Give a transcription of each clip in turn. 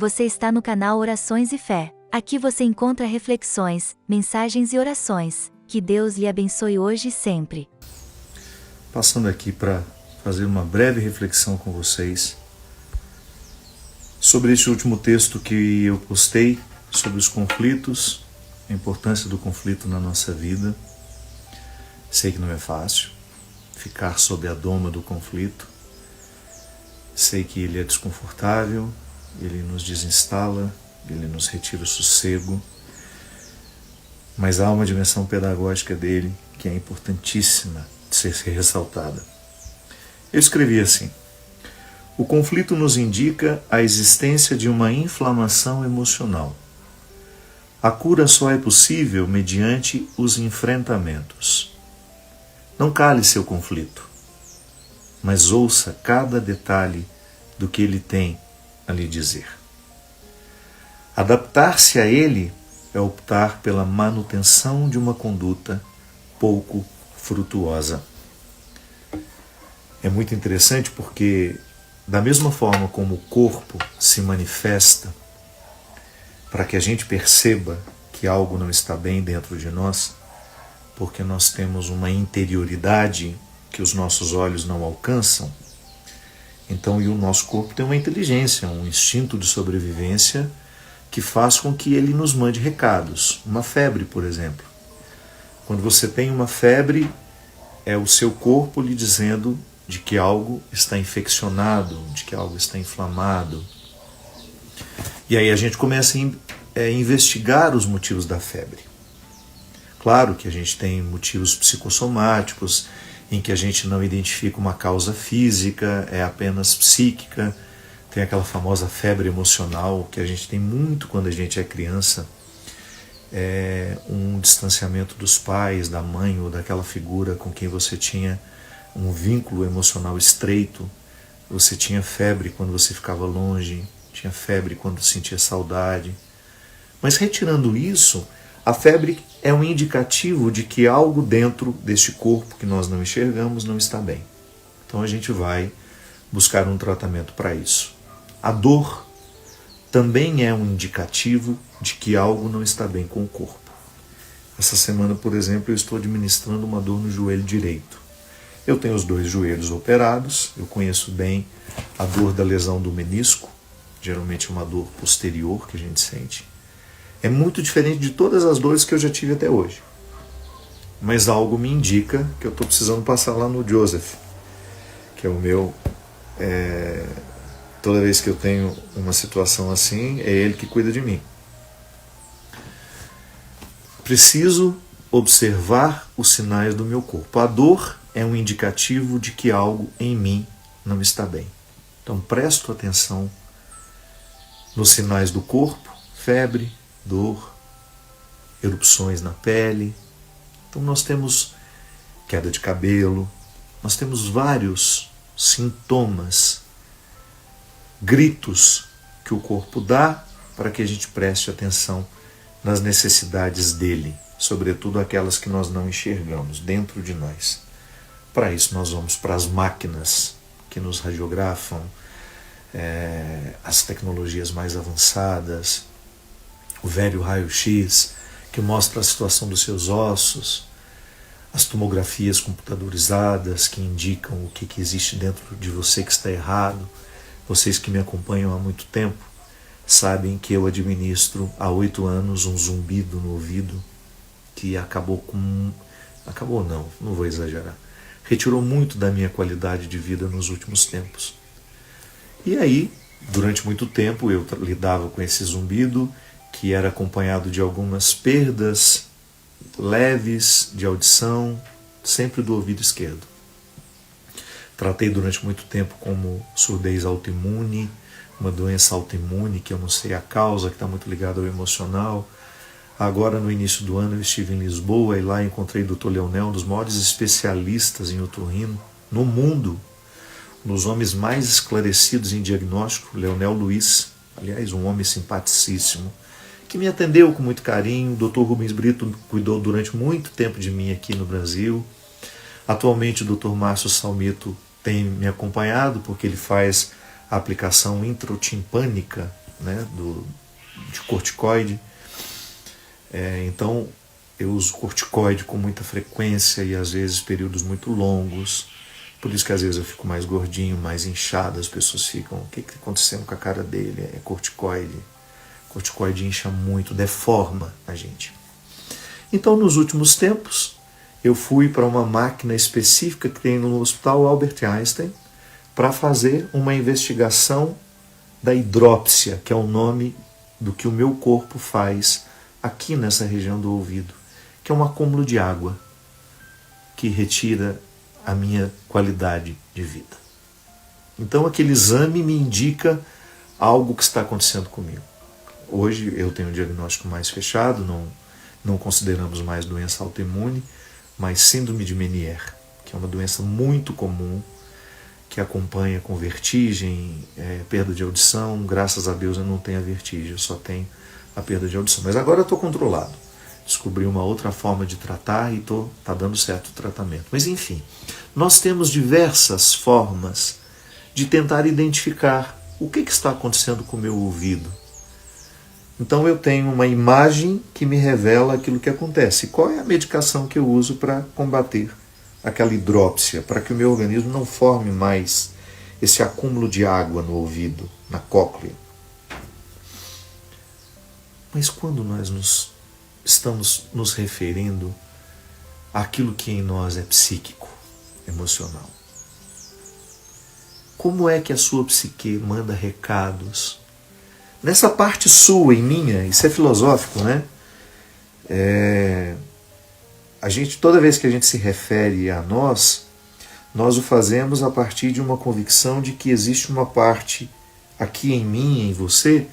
Você está no canal Orações e Fé. Aqui você encontra reflexões, mensagens e orações. Que Deus lhe abençoe hoje e sempre. Passando aqui para fazer uma breve reflexão com vocês sobre este último texto que eu postei sobre os conflitos, a importância do conflito na nossa vida. Sei que não é fácil ficar sob a doma do conflito. Sei que ele é desconfortável, ele nos desinstala, ele nos retira o sossego, mas há uma dimensão pedagógica dele que é importantíssima de ser ressaltada. Eu escrevi assim: o conflito nos indica a existência de uma inflamação emocional. A cura só é possível mediante os enfrentamentos. Não cale seu conflito, mas ouça cada detalhe do que ele tem a lhe dizer. Adaptar-se a ele é optar pela manutenção de uma conduta pouco frutuosa. É muito interessante porque, da mesma forma como o corpo se manifesta para que a gente perceba que algo não está bem dentro de nós, porque nós temos uma interioridade que os nossos olhos não alcançam, então, e o nosso corpo tem uma inteligência, um instinto de sobrevivência que faz com que ele nos mande recados. Uma febre, por exemplo. Quando você tem uma febre, é o seu corpo lhe dizendo de que algo está infeccionado, de que algo está inflamado. E aí a gente começa a investigar os motivos da febre. Claro que a gente tem motivos psicossomáticos, em que a gente não identifica uma causa física, é apenas psíquica. Tem aquela famosa febre emocional que a gente tem muito quando a gente é criança, um distanciamento dos pais, da mãe ou daquela figura com quem você tinha um vínculo emocional estreito. Você tinha febre quando você ficava longe, tinha febre quando sentia saudade. Mas retirando isso, a febre é um indicativo de que algo dentro deste corpo que nós não enxergamos não está bem. Então a gente vai buscar um tratamento para isso. A dor também é um indicativo de que algo não está bem com o corpo. Essa semana, por exemplo, eu estou administrando uma dor no joelho direito. Eu tenho os dois joelhos operados, eu conheço bem a dor da lesão do menisco, geralmente uma dor posterior que a gente sente. É muito diferente de todas as dores que eu já tive até hoje. Mas algo me indica que eu estou precisando passar lá no Joseph, que é o meu... Toda vez que eu tenho uma situação assim, é ele que cuida de mim. Preciso observar os sinais do meu corpo. A dor é um indicativo de que algo em mim não está bem. Então presto atenção nos sinais do corpo: febre, dor, erupções na pele. Então nós temos queda de cabelo, nós temos vários sintomas, gritos que o corpo dá para que a gente preste atenção nas necessidades dele, sobretudo aquelas que nós não enxergamos dentro de nós. Para isso nós vamos para as máquinas que nos radiografam, as tecnologias mais avançadas, o velho raio-x que mostra a situação dos seus ossos, as tomografias computadorizadas que indicam o que existe dentro de você que está errado. Vocês que me acompanham há muito tempo sabem que eu administro há 8 anos um zumbido no ouvido que acabou não vou exagerar, retirou muito da minha qualidade de vida nos últimos tempos. E aí, durante muito tempo eu lidava com esse zumbido, que era acompanhado de algumas perdas leves de audição, sempre do ouvido esquerdo. Tratei durante muito tempo como surdez autoimune, uma doença autoimune que eu não sei a causa, que está muito ligada ao emocional. Agora, no início do ano, eu estive em Lisboa e lá encontrei o Dr. Leonel, um dos maiores especialistas em otorrino no mundo, um dos homens mais esclarecidos em diagnóstico, Leonel Luiz, aliás, um homem simpaticíssimo, que me atendeu com muito carinho. O Dr. Rubens Brito cuidou durante muito tempo de mim aqui no Brasil. Atualmente o Dr. Márcio Salmito tem me acompanhado porque ele faz a aplicação introtimpânica né, de corticoide. Então eu uso corticoide com muita frequência e às vezes períodos muito longos. Por isso que às vezes eu fico mais gordinho, mais inchado, as pessoas ficam, o que está acontecendo com a cara dele? É corticoide. Corticoide incha muito, deforma a gente. Então nos últimos tempos eu fui para uma máquina específica que tem no Hospital Albert Einstein para fazer uma investigação da hidrópsia, que é o nome do que o meu corpo faz aqui nessa região do ouvido, que é um acúmulo de água que retira a minha qualidade de vida. Então aquele exame me indica algo que está acontecendo comigo. Hoje eu tenho um diagnóstico mais fechado, não consideramos mais doença autoimune, mas síndrome de Meniere, que é uma doença muito comum, que acompanha com vertigem, perda de audição. Graças a Deus eu não tenho a vertigem, eu só tenho a perda de audição. Mas agora eu estou controlado. Descobri uma outra forma de tratar e está dando certo o tratamento. Mas enfim, nós temos diversas formas de tentar identificar o que está acontecendo com o meu ouvido. Então eu tenho uma imagem que me revela aquilo que acontece. Qual é a medicação que eu uso para combater aquela hidrópsia, para que o meu organismo não forme mais esse acúmulo de água no ouvido, na cóclea? Mas quando nós estamos nos referindo àquilo que em nós é psíquico, emocional, como é que a sua psique manda recados? Nessa parte sua e minha, isso é filosófico, né? Toda vez que a gente se refere a nós o fazemos a partir de uma convicção de que existe uma parte aqui em mim, em você,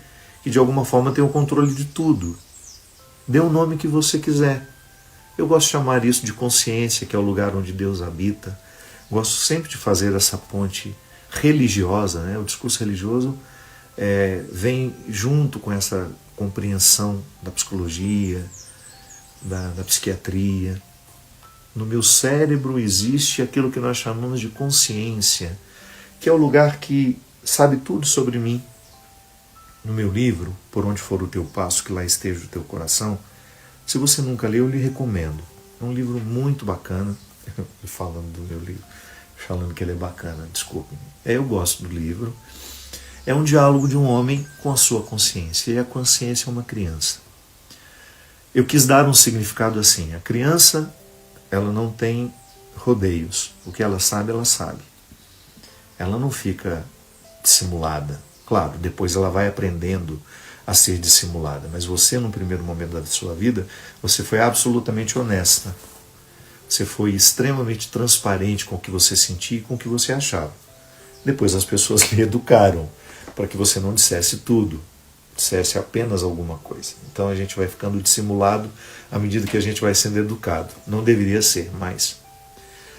que de alguma forma tem o controle de tudo. Dê o nome que você quiser. Eu gosto de chamar isso de consciência, que é o lugar onde Deus habita. Gosto sempre de fazer essa ponte religiosa, né? O discurso religioso vem junto com essa compreensão da psicologia, da psiquiatria. No meu cérebro existe aquilo que nós chamamos de consciência, que é o lugar que sabe tudo sobre mim. No meu livro, Por Onde For o Teu Passo, que lá esteja o teu coração, se você nunca leu, eu lhe recomendo. É um livro muito bacana. Falando do meu livro, falando que ele é bacana, desculpe-me. Eu gosto do livro. É um diálogo de um homem com a sua consciência, e a consciência é uma criança. Eu quis dar um significado assim: a criança, ela não tem rodeios. O que ela sabe, ela sabe. Ela não fica dissimulada. Claro, depois ela vai aprendendo a ser dissimulada, mas você, no primeiro momento da sua vida, você foi absolutamente honesta. Você foi extremamente transparente com o que você sentia e com o que você achava. Depois as pessoas lhe educaram para que você não dissesse tudo, dissesse apenas alguma coisa. Então a gente vai ficando dissimulado à medida que a gente vai sendo educado. Não deveria ser, mas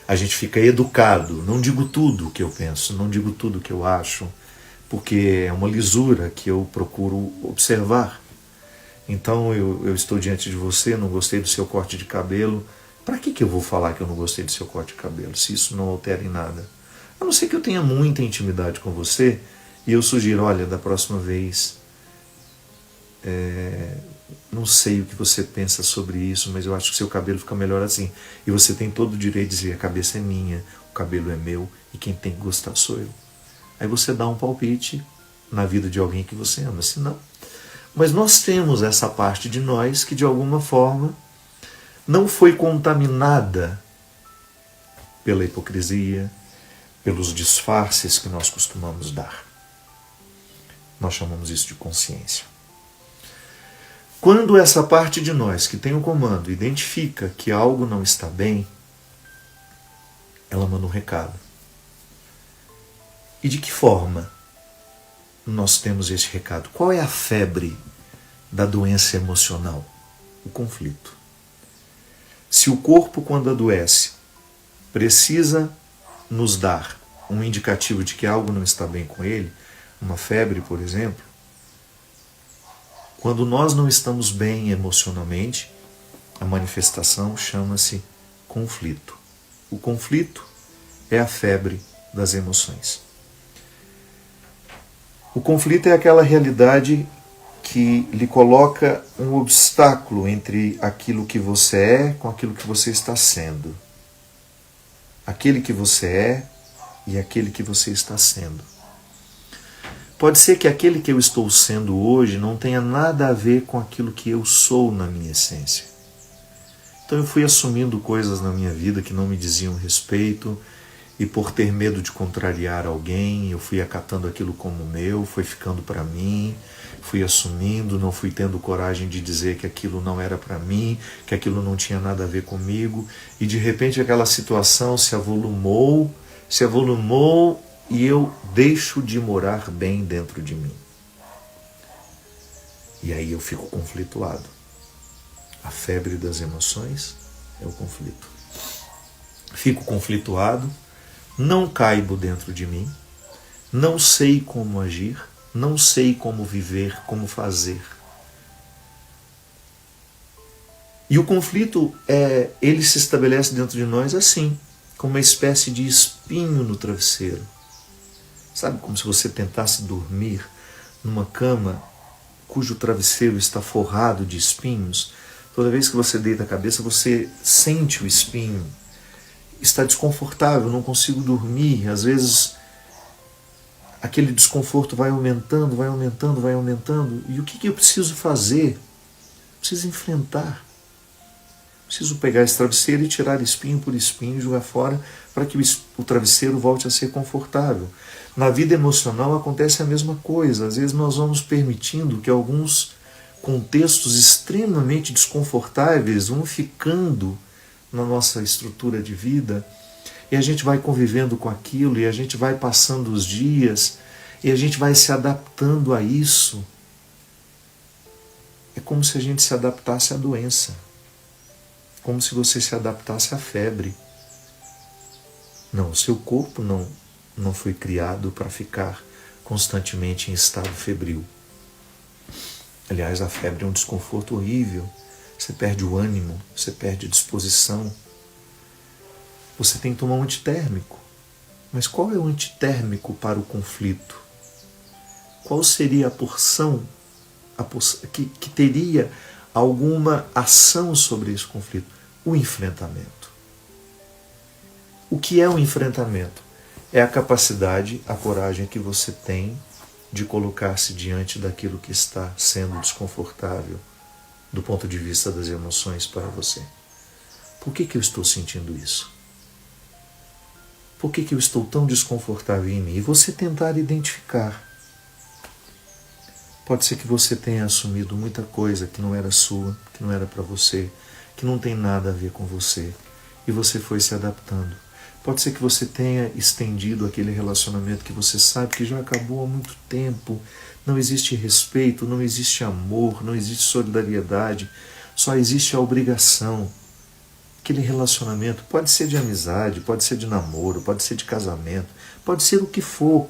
a gente fica educado. Não digo tudo o que eu penso, não digo tudo o que eu acho, porque é uma lisura que eu procuro observar. Então eu estou diante de você, não gostei do seu corte de cabelo. Para que eu vou falar que eu não gostei do seu corte de cabelo, se isso não altera em nada? A não ser que eu tenha muita intimidade com você e eu sugiro, olha, da próxima vez, não sei o que você pensa sobre isso, mas eu acho que seu cabelo fica melhor assim. E você tem todo o direito de dizer, a cabeça é minha, o cabelo é meu e quem tem que gostar sou eu. Aí você dá um palpite na vida de alguém que você ama, se não. Mas nós temos essa parte de nós que de alguma forma não foi contaminada pela hipocrisia, pelos disfarces que nós costumamos dar. Nós chamamos isso de consciência. Quando essa parte de nós que tem o comando identifica que algo não está bem, ela manda um recado. E de que forma nós temos esse recado? Qual é a febre da doença emocional? O conflito. Se o corpo, quando adoece, precisa nos dar um indicativo de que algo não está bem com ele, uma febre, por exemplo, quando nós não estamos bem emocionalmente, a manifestação chama-se conflito. O conflito é a febre das emoções. O conflito é aquela realidade que lhe coloca um obstáculo entre aquilo que você é com aquilo que você está sendo. Aquele que você é e aquele que você está sendo. Pode ser que aquele que eu estou sendo hoje não tenha nada a ver com aquilo que eu sou na minha essência. Então eu fui assumindo coisas na minha vida que não me diziam respeito, e por ter medo de contrariar alguém, eu fui acatando aquilo como meu, foi ficando para mim, fui assumindo, não fui tendo coragem de dizer que aquilo não era para mim, que aquilo não tinha nada a ver comigo, e de repente aquela situação se avolumou e eu deixo de morar bem dentro de mim. E aí eu fico conflituado. A febre das emoções é o conflito. Fico conflituado, não caibo dentro de mim, não sei como agir, não sei como viver, como fazer. E o conflito, ele se estabelece dentro de nós assim, como uma espécie de espinho no travesseiro. Sabe, como se você tentasse dormir numa cama cujo travesseiro está forrado de espinhos. Toda vez que você deita a cabeça, você sente o espinho. Está desconfortável, não consigo dormir. Às vezes, aquele desconforto vai aumentando. E o que eu preciso fazer? Preciso enfrentar. Preciso pegar esse travesseiro e tirar espinho por espinho e jogar fora para que o travesseiro volte a ser confortável. Na vida emocional acontece a mesma coisa. Às vezes nós vamos permitindo que alguns contextos extremamente desconfortáveis vão ficando na nossa estrutura de vida, e a gente vai convivendo com aquilo, e a gente vai passando os dias, e a gente vai se adaptando a isso. É como se a gente se adaptasse à doença, como se você se adaptasse à febre. Não, o seu corpo não foi criado para ficar constantemente em estado febril. Aliás, a febre é um desconforto horrível. Você perde o ânimo, você perde a disposição. Você tem que tomar um antitérmico. Mas qual é o antitérmico para o conflito? Qual seria a porção que teria alguma ação sobre esse conflito? O enfrentamento. O que é o enfrentamento? É a capacidade, a coragem que você tem de colocar-se diante daquilo que está sendo desconfortável do ponto de vista das emoções para você. Por que eu estou sentindo isso? Por que eu estou tão desconfortável em mim? E você tentar identificar. Pode ser que você tenha assumido muita coisa que não era sua, que não era para você, que não tem nada a ver com você, e você foi se adaptando. Pode ser que você tenha estendido aquele relacionamento que você sabe que já acabou há muito tempo. Não existe respeito, não existe amor, não existe solidariedade, só existe a obrigação. Aquele relacionamento pode ser de amizade, pode ser de namoro, pode ser de casamento, pode ser o que for.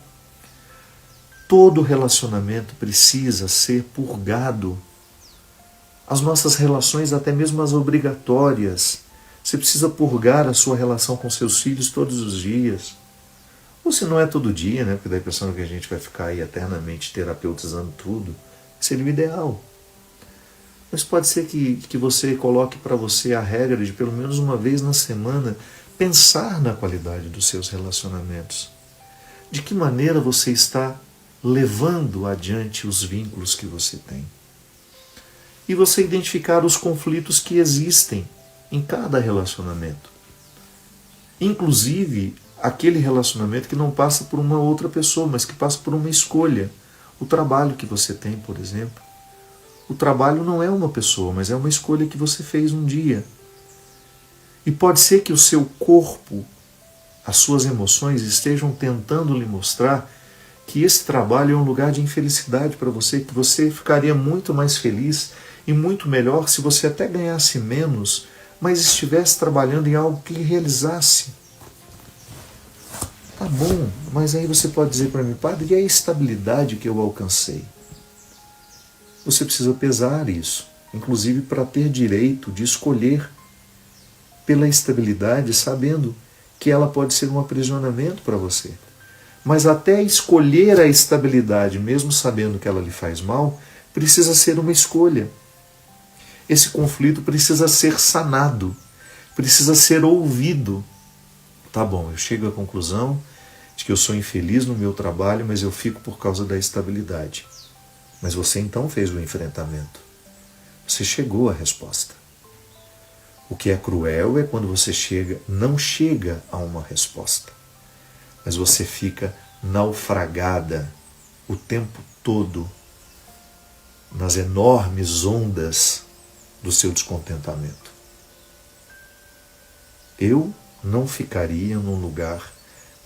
Todo relacionamento precisa ser purgado. As nossas relações, até mesmo as obrigatórias, você precisa purgar a sua relação com seus filhos todos os dias. Ou se não é todo dia, né? Porque dá a impressão que a gente vai ficar aí eternamente terapeutizando tudo. Seria o ideal. Mas pode ser que você coloque para você a regra de pelo menos uma vez na semana pensar na qualidade dos seus relacionamentos. De que maneira você está levando adiante os vínculos que você tem. E você identificar os conflitos que existem em cada relacionamento. Inclusive, aquele relacionamento que não passa por uma outra pessoa, mas que passa por uma escolha. O trabalho que você tem, por exemplo. O trabalho não é uma pessoa, mas é uma escolha que você fez um dia. E pode ser que o seu corpo, as suas emoções estejam tentando lhe mostrar que esse trabalho é um lugar de infelicidade para você, que você ficaria muito mais feliz e muito melhor se você até ganhasse menos, mas estivesse trabalhando em algo que lhe realizasse. Tá bom, mas aí você pode dizer para mim, padre, e a estabilidade que eu alcancei? Você precisa pesar isso, inclusive para ter direito de escolher pela estabilidade, sabendo que ela pode ser um aprisionamento para você. Mas até escolher a estabilidade, mesmo sabendo que ela lhe faz mal, precisa ser uma escolha. Esse conflito precisa ser sanado, precisa ser ouvido. Tá bom, eu chego à conclusão de que eu sou infeliz no meu trabalho, mas eu fico por causa da estabilidade. Mas você então fez o enfrentamento. Você chegou à resposta. O que é cruel é quando você não chega a uma resposta, mas você fica naufragada o tempo todo nas enormes ondas do seu descontentamento. Eu não ficaria num lugar,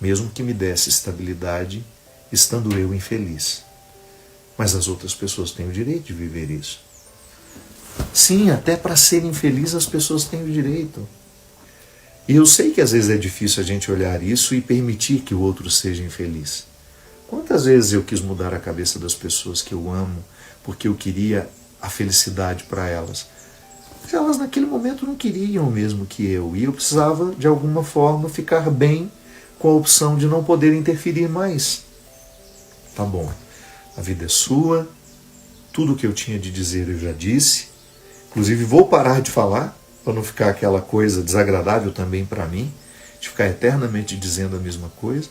mesmo que me desse estabilidade, estando eu infeliz. Mas as outras pessoas têm o direito de viver isso. Sim, até para ser infeliz as pessoas têm o direito. E eu sei que às vezes é difícil a gente olhar isso e permitir que o outro seja infeliz. Quantas vezes eu quis mudar a cabeça das pessoas que eu amo, porque eu queria a felicidade para elas. Mas elas naquele momento não queriam o mesmo que eu, e eu precisava de alguma forma ficar bem com a opção de não poder interferir mais. Tá bom, a vida é sua, tudo o que eu tinha de dizer eu já disse, inclusive vou parar de falar, para não ficar aquela coisa desagradável também para mim, de ficar eternamente dizendo a mesma coisa,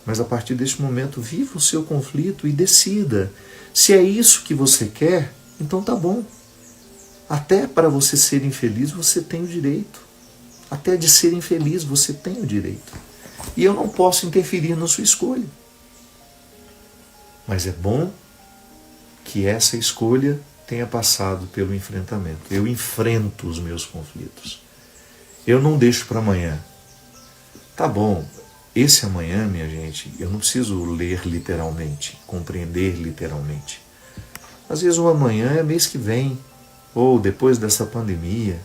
mas a partir deste momento viva o seu conflito e decida. Se é isso que você quer, então tá bom. Até para você ser infeliz você tem o direito. Até de ser infeliz você tem o direito. E eu não posso interferir na sua escolha. Mas é bom que essa escolha tenha passado pelo enfrentamento. Eu enfrento os meus conflitos. Eu não deixo para amanhã. Tá bom, esse amanhã, minha gente, eu não preciso ler literalmente, compreender literalmente. Às vezes o amanhã é mês que vem, ou depois dessa pandemia.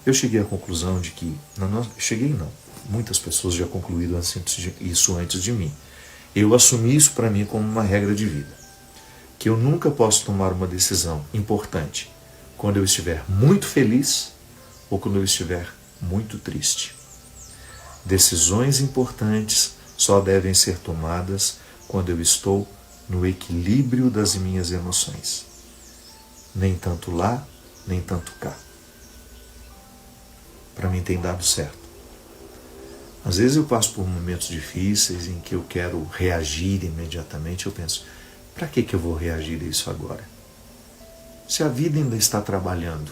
Eu cheguei à conclusão de que... muitas pessoas já concluíram isso antes de mim. Eu assumi isso para mim como uma regra de vida. Que eu nunca posso tomar uma decisão importante quando eu estiver muito feliz ou quando eu estiver muito triste. Decisões importantes só devem ser tomadas quando eu estou no equilíbrio das minhas emoções. Nem tanto lá, nem tanto cá. Para mim tem dado certo. Às vezes eu passo por momentos difíceis em que eu quero reagir imediatamente. Eu penso, para que eu vou reagir a isso agora? Se a vida ainda está trabalhando.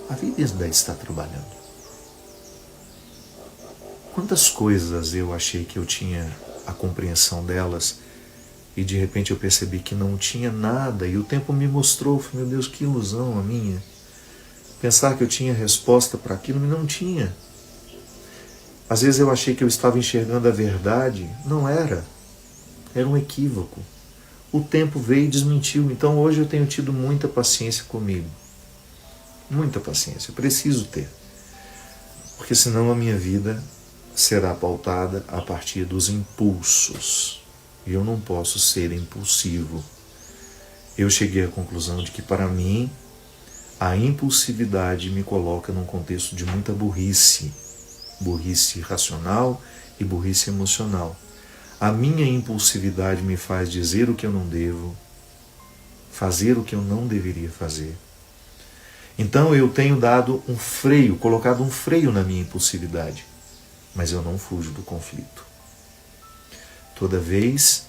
A vida ainda está trabalhando. Quantas coisas eu achei que eu tinha a compreensão delas e de repente eu percebi que não tinha nada e o tempo me mostrou, meu Deus, que ilusão a minha. Pensar que eu tinha resposta para aquilo, mas não tinha. Às vezes eu achei que eu estava enxergando a verdade, não era. Era um equívoco. O tempo veio e desmentiu. Então hoje eu tenho tido muita paciência comigo. Muita paciência. Eu preciso ter. Porque senão a minha vida será pautada a partir dos impulsos. E eu não posso ser impulsivo. Eu cheguei à conclusão de que para mim a impulsividade me coloca num contexto de muita burrice. Burrice racional e burrice emocional. A minha impulsividade me faz dizer o que eu não devo, fazer o que eu não deveria fazer. Então eu tenho dado um freio, colocado um freio na minha impulsividade, mas eu não fujo do conflito. Toda vez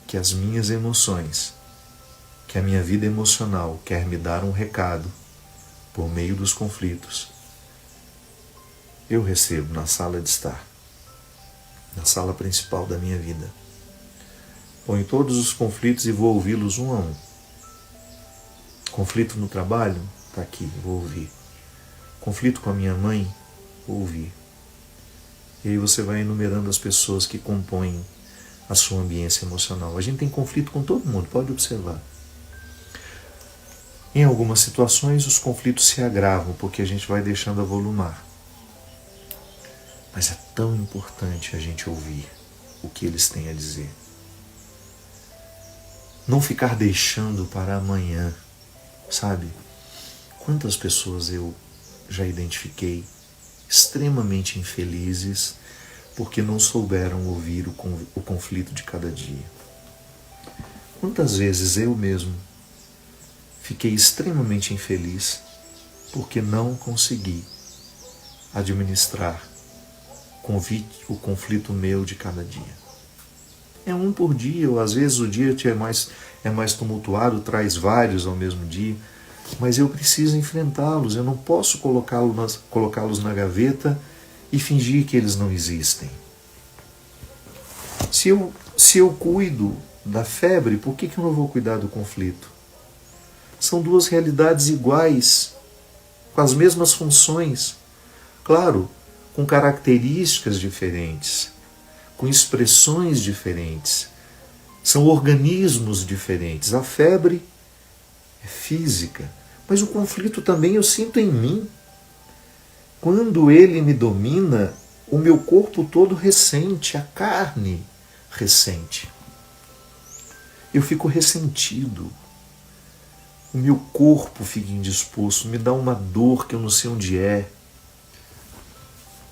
que as minhas emoções, que a minha vida emocional quer me dar um recado por meio dos conflitos, eu recebo na sala de estar, na sala principal da minha vida. Ponho todos os conflitos e vou ouvi-los um a um. Conflito no trabalho? Está aqui, vou ouvir. Conflito com a minha mãe? Vou ouvir. E aí você vai enumerando as pessoas que compõem a sua ambiência emocional. A gente tem conflito com todo mundo, pode observar. Em algumas situações os conflitos se agravam porque a gente vai deixando avolumar. Mas é tão importante a gente ouvir o que eles têm a dizer. Não ficar deixando para amanhã, sabe? Quantas pessoas eu já identifiquei extremamente infelizes porque não souberam ouvir o conflito de cada dia. Quantas vezes eu mesmo fiquei extremamente infeliz porque não consegui administrar o conflito meu de cada dia. É um por dia, ou às vezes o dia é mais tumultuado, traz vários ao mesmo dia, mas eu preciso enfrentá-los, eu não posso colocá-los na gaveta e fingir que eles não existem. Se eu cuido da febre, por que eu não vou cuidar do conflito? São duas realidades iguais, com as mesmas funções, claro, com características diferentes, com expressões diferentes. São organismos diferentes. A febre é física, mas o conflito também eu sinto em mim. Quando ele me domina, o meu corpo todo ressente, a carne ressente. Eu fico ressentido. O meu corpo fica indisposto, me dá uma dor que eu não sei onde é.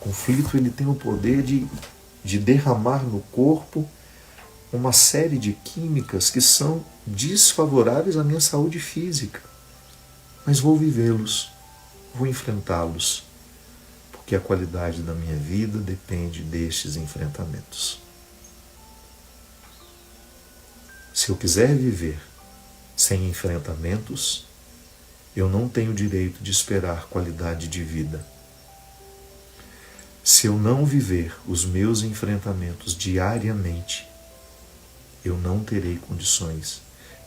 O conflito ele tem o poder de derramar no corpo uma série de químicas que são desfavoráveis à minha saúde física. Mas vou vivê-los, vou enfrentá-los, porque a qualidade da minha vida depende destes enfrentamentos. Se eu quiser viver sem enfrentamentos, eu não tenho direito de esperar qualidade de vida. Se eu não viver os meus enfrentamentos diariamente, eu não terei condições.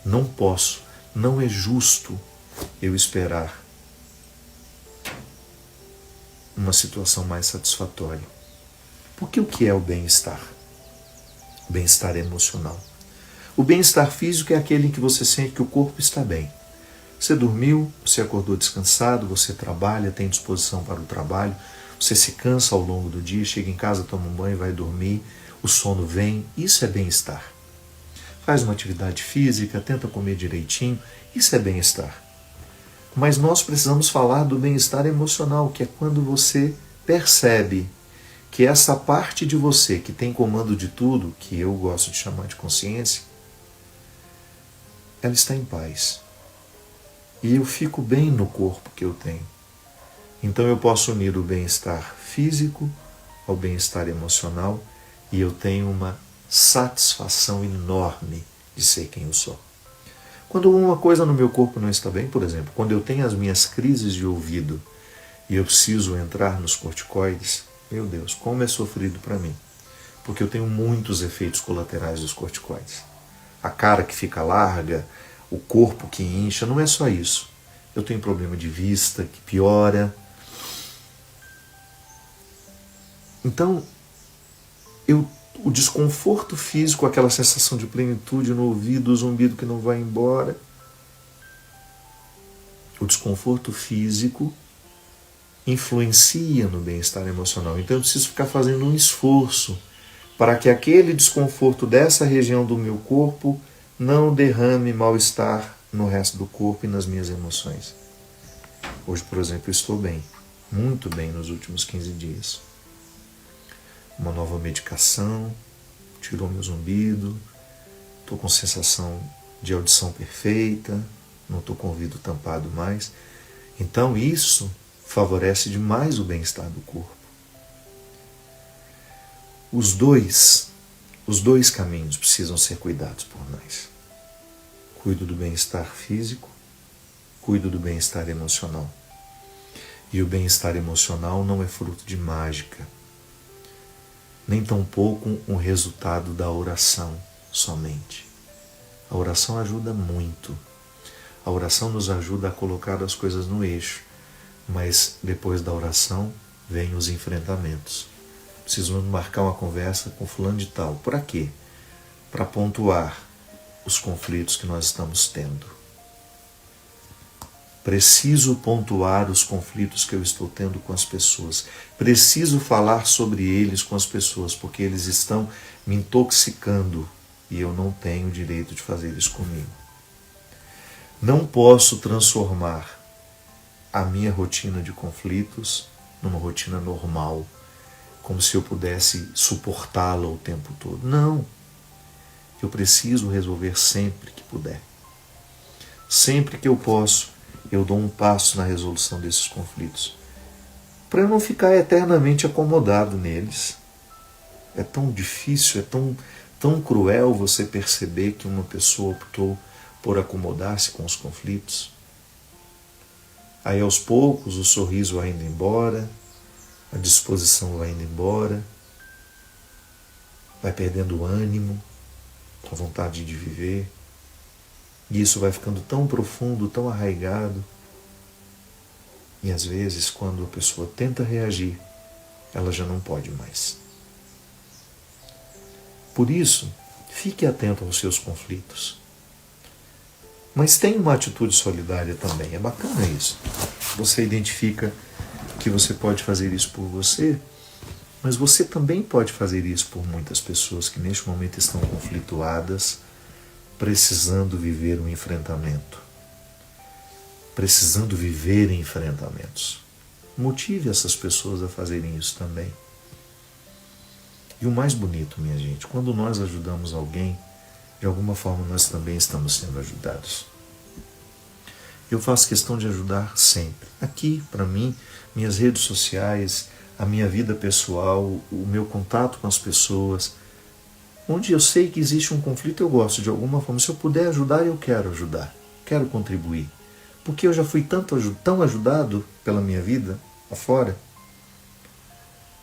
Não posso, não é justo eu esperar uma situação mais satisfatória. Porque o que é o bem-estar? O bem-estar emocional. O bem-estar físico é aquele em que você sente que o corpo está bem. Você dormiu, você acordou descansado, você trabalha, tem disposição para o trabalho, você se cansa ao longo do dia, chega em casa, toma um banho, vai dormir, o sono vem, isso é bem-estar. Faz uma atividade física, tenta comer direitinho, isso é bem-estar. Mas nós precisamos falar do bem-estar emocional, que é quando você percebe que essa parte de você que tem comando de tudo, que eu gosto de chamar de consciência, ela está em paz. E eu fico bem no corpo que eu tenho. Então eu posso unir o bem-estar físico ao bem-estar emocional e eu tenho uma satisfação enorme de ser quem eu sou. Quando uma coisa no meu corpo não está bem, por exemplo, quando eu tenho as minhas crises de ouvido e eu preciso entrar nos corticoides, meu Deus, como é sofrido para mim. Porque eu tenho muitos efeitos colaterais dos corticoides. A cara que fica larga, o corpo que incha, não é só isso. Eu tenho problema de vista que piora. Então, o desconforto físico, aquela sensação de plenitude no ouvido, o zumbido que não vai embora, o desconforto físico influencia no bem-estar emocional. Então eu preciso ficar fazendo um esforço para que aquele desconforto dessa região do meu corpo não derrame mal-estar no resto do corpo e nas minhas emoções. Hoje, por exemplo, eu estou bem, muito bem nos últimos 15 dias. Uma nova medicação, tirou meu zumbido, estou com sensação de audição perfeita, não estou com o ouvido tampado mais. Então isso favorece demais o bem-estar do corpo. Os dois caminhos precisam ser cuidados por nós. Cuido do bem-estar físico, cuido do bem-estar emocional. E o bem-estar emocional não é fruto de mágica, nem tampouco um resultado da oração somente. A oração ajuda muito. A oração nos ajuda a colocar as coisas no eixo, mas depois da oração vêm os enfrentamentos. Preciso marcar uma conversa com fulano de tal. Para quê? Para pontuar os conflitos que nós estamos tendo. Preciso pontuar os conflitos que eu estou tendo com as pessoas. Preciso falar sobre eles com as pessoas, porque eles estão me intoxicando e eu não tenho o direito de fazer isso comigo. Não posso transformar a minha rotina de conflitos numa rotina normal, como se eu pudesse suportá-la o tempo todo. Não. Eu preciso resolver sempre que puder. Sempre que eu posso, eu dou um passo na resolução desses conflitos, para eu não ficar eternamente acomodado neles. É tão difícil, tão cruel você perceber que uma pessoa optou por acomodar-se com os conflitos. Aí aos poucos o sorriso vai indo embora, a disposição vai indo embora, vai perdendo o ânimo, a vontade de viver. E isso vai ficando tão profundo, tão arraigado. E às vezes, quando a pessoa tenta reagir, ela já não pode mais. Por isso, fique atento aos seus conflitos. Mas tenha uma atitude solidária também. É bacana isso. Você identifica que você pode fazer isso por você, mas você também pode fazer isso por muitas pessoas que neste momento estão conflituadas, precisando viver um enfrentamento. Precisando viver enfrentamentos. Motive essas pessoas a fazerem isso também. E o mais bonito, minha gente, quando nós ajudamos alguém, de alguma forma nós também estamos sendo ajudados. Eu faço questão de ajudar sempre. Aqui, para mim, minhas redes sociais, a minha vida pessoal, o meu contato com as pessoas, onde eu sei que existe um conflito, eu gosto de alguma forma. Se eu puder ajudar, eu quero ajudar. Quero contribuir. Porque eu já fui tão ajudado pela minha vida afora.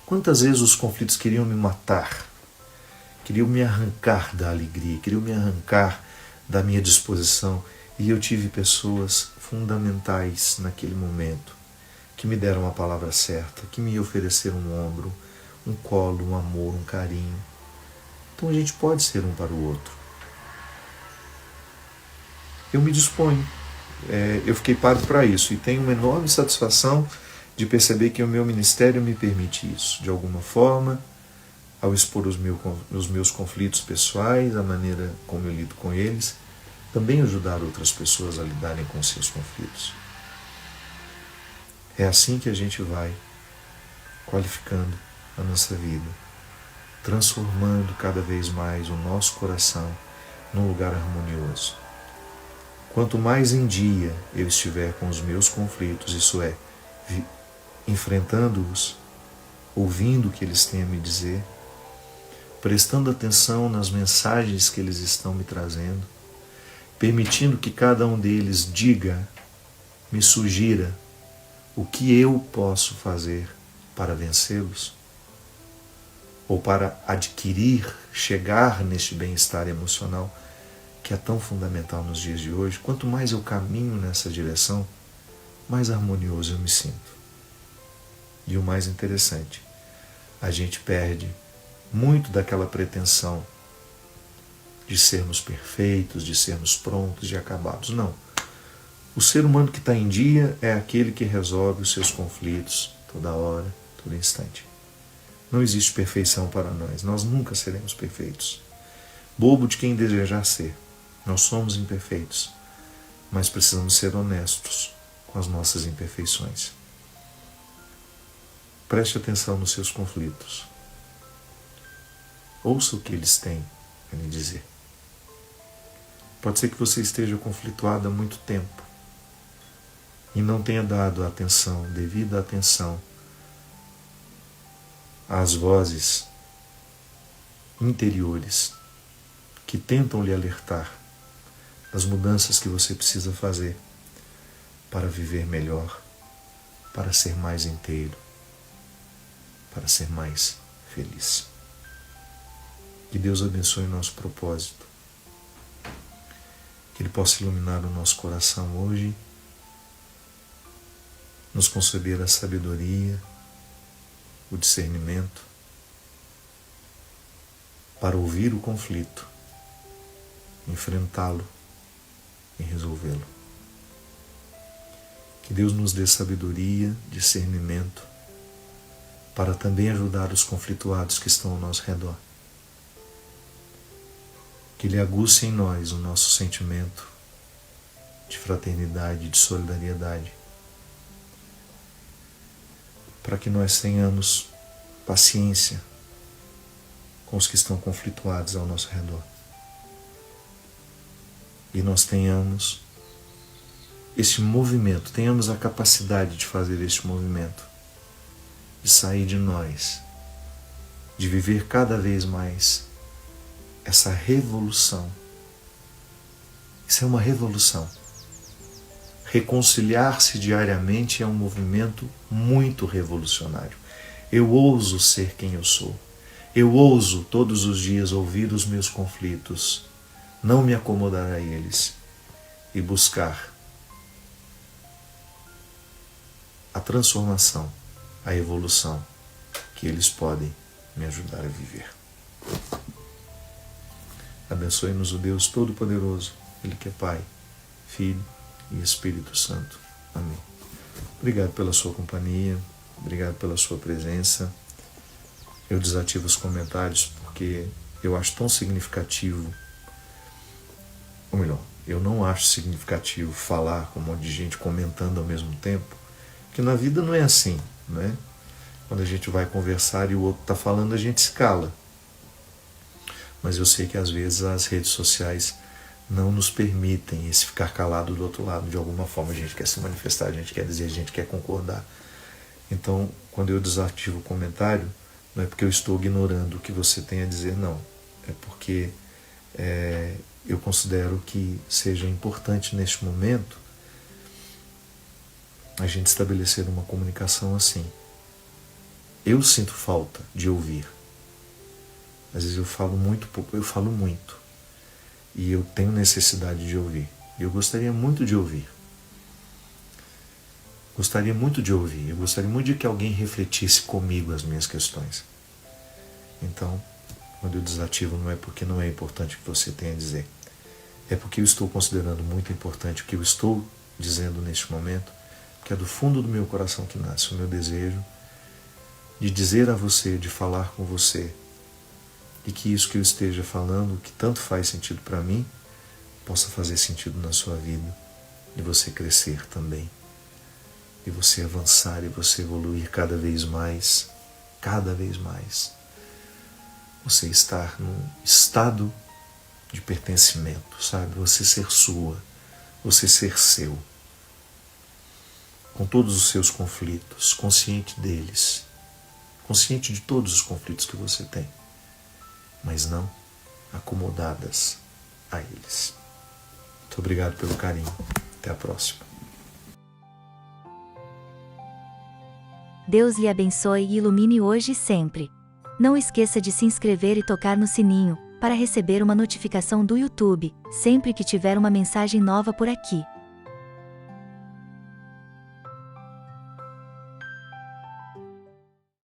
Quantas vezes os conflitos queriam me matar, queriam me arrancar da alegria, queriam me arrancar da minha disposição, e eu tive pessoas fundamentais naquele momento, que me deram a palavra certa, que me ofereceram um ombro, um colo, um amor, um carinho. Então a gente pode ser um para o outro. Eu me disponho, eu fiquei pago para isso, e tenho uma enorme satisfação de perceber que o meu ministério me permite isso. De alguma forma, ao expor os meus conflitos pessoais, a maneira como eu lido com eles, também ajudar outras pessoas a lidarem com seus conflitos. É assim que a gente vai qualificando a nossa vida, transformando cada vez mais o nosso coração num lugar harmonioso. Quanto mais em dia eu estiver com os meus conflitos, isso é, enfrentando-os, ouvindo o que eles têm a me dizer, prestando atenção nas mensagens que eles estão me trazendo, permitindo que cada um deles diga, me sugira o que eu posso fazer para vencê-los, ou para adquirir, chegar neste bem-estar emocional que é tão fundamental nos dias de hoje. Quanto mais eu caminho nessa direção, mais harmonioso eu me sinto. E o mais interessante, a gente perde muito daquela pretensão de sermos perfeitos, de sermos prontos e acabados. Não. O ser humano que está em dia é aquele que resolve os seus conflitos toda hora, todo instante. Não existe perfeição para nós. Nós nunca seremos perfeitos. Bobo de quem desejar ser. Nós somos imperfeitos, mas precisamos ser honestos com as nossas imperfeições. Preste atenção nos seus conflitos. Ouça o que eles têm a lhe dizer. Pode ser que você esteja conflituado há muito tempo e não tenha dado atenção, devida atenção às vozes interiores que tentam lhe alertar das mudanças que você precisa fazer para viver melhor, para ser mais inteiro, para ser mais feliz. Que Deus abençoe o nosso propósito, que Ele possa iluminar o nosso coração hoje, nos conceder a sabedoria, o discernimento, para ouvir o conflito, enfrentá-lo e resolvê-lo. Que Deus nos dê sabedoria, discernimento, para também ajudar os conflituados que estão ao nosso redor. Que Ele aguce em nós o nosso sentimento de fraternidade, de solidariedade, para que nós tenhamos paciência com os que estão conflituados ao nosso redor. E nós tenhamos este movimento, tenhamos a capacidade de fazer este movimento, de sair de nós, de viver cada vez mais essa revolução. Isso é uma revolução. Reconciliar-se diariamente é um movimento muito revolucionário. Eu ouso ser quem eu sou. Eu ouso todos os dias ouvir os meus conflitos, não me acomodar a eles e buscar a transformação, a evolução que eles podem me ajudar a viver. Abençoe-nos o Deus Todo-Poderoso, Ele que é Pai, Filho e Espírito Santo. Amém. Obrigado pela sua companhia, obrigado pela sua presença. Eu desativo os comentários porque eu acho tão significativo, ou melhor, eu não acho significativo falar com um monte de gente comentando ao mesmo tempo, porque na vida não é assim, né? Quando a gente vai conversar e o outro está falando, a gente se cala. Mas eu sei que às vezes as redes sociais não nos permitem esse ficar calado do outro lado. De alguma forma a gente quer se manifestar, a gente quer dizer, a gente quer concordar. Então, quando eu desativo o comentário, não é porque eu estou ignorando o que você tem a dizer, não. É porque eu considero que seja importante neste momento a gente estabelecer uma comunicação assim. Eu sinto falta de ouvir. Às vezes eu falo muito pouco, eu falo muito. E eu tenho necessidade de ouvir. E eu gostaria muito de ouvir. Gostaria muito de ouvir. Eu gostaria muito de que alguém refletisse comigo as minhas questões. Então, quando eu desativo, não é porque não é importante o que você tem a dizer. É porque eu estou considerando muito importante o que eu estou dizendo neste momento, que é do fundo do meu coração que nasce o meu desejo de dizer a você, de falar com você, e que isso que eu esteja falando, que tanto faz sentido para mim, possa fazer sentido na sua vida, e você crescer também, e você avançar, e você evoluir cada vez mais, você estar num estado de pertencimento, sabe? Você ser sua, você ser seu, com todos os seus conflitos, consciente deles, consciente de todos os conflitos que você tem, mas não acomodadas a eles. Muito obrigado pelo carinho. Até a próxima. Deus lhe abençoe e ilumine hoje e sempre. Não esqueça de se inscrever e tocar no sininho, para receber uma notificação do YouTube, sempre que tiver uma mensagem nova por aqui.